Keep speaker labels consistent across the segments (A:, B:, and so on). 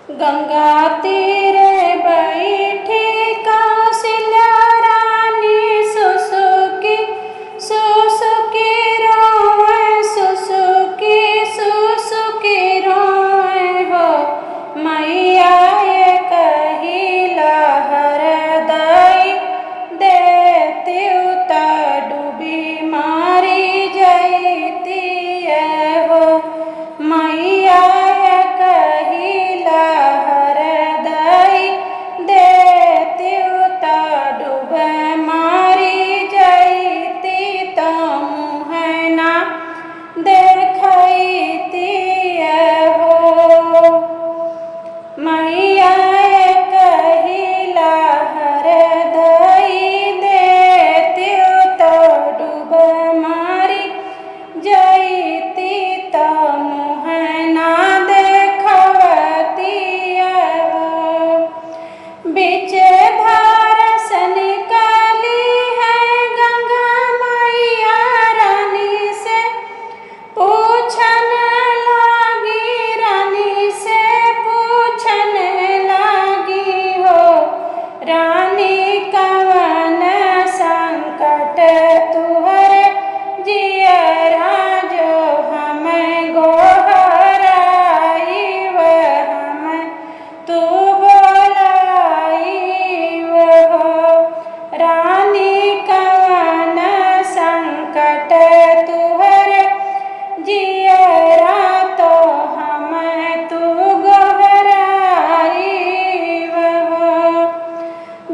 A: गंगा तीरे बैठी कौशल्या रानी सुसुकी सुसुकी रोए सुसुकी सुसुकी रोए हो मैया ये कहिला हरदई देती उता डूबी मारी जैती हो मैया ये कहिला हरदई देती उता डूब मारी जैती तो मुहना देखती हो मैया ये कहिला हरदई देती तो डूब मारी जैती तो मुहना देखवती हो बीच धार से निकाली है गंगा मैया रानी से पूछन लागी रानी से पूछन लागी हो रानी कवन संकट तुहरे जियरा जो हमें गोहराई हम तू बोलाई हो रानी कवन संकट तुहरे जियरा तो हमें तू गोहराई हो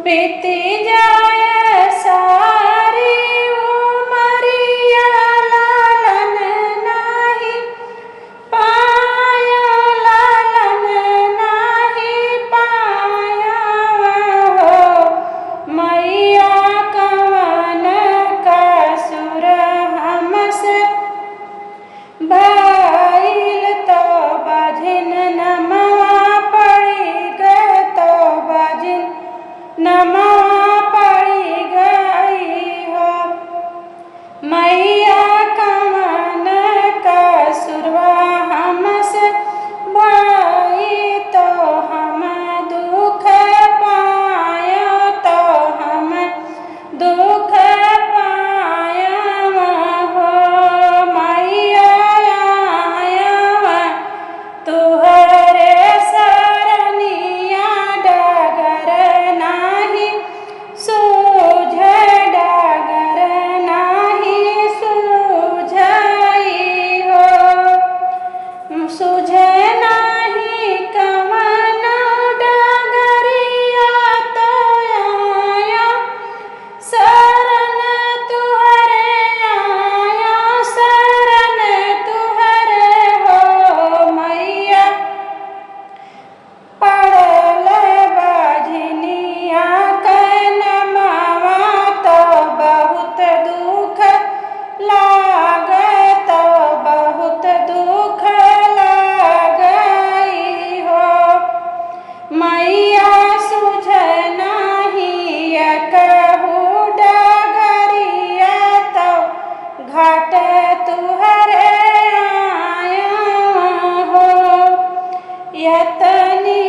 A: बीती जाए सारी उमरिया लालन नाही पाया लालन नाही पाया हो मैया कवन का सुर हमसे भइल तो बाझिन नमवा पड़ी गए तो बाझिन नमवा पड़ी गई हो मैया कवन का सुरवा हमसे भाई तो हम दुख पायो तो हम दुख पाया हो मैया आया तुहरे सरनिया डगर नाही सूझ डगर नाही सूझई हो सूझे नाही कवन डगरिया तो आया शरण तुहरे आया शरण तुहरे हो मैया पड़ल बाझनिया कनमवा तो बहुत दुख लागे तो बहुत दुख लागई हो मैया सुझ नाही कहू डगरिया तो घाट तुहरे आया हो यतनी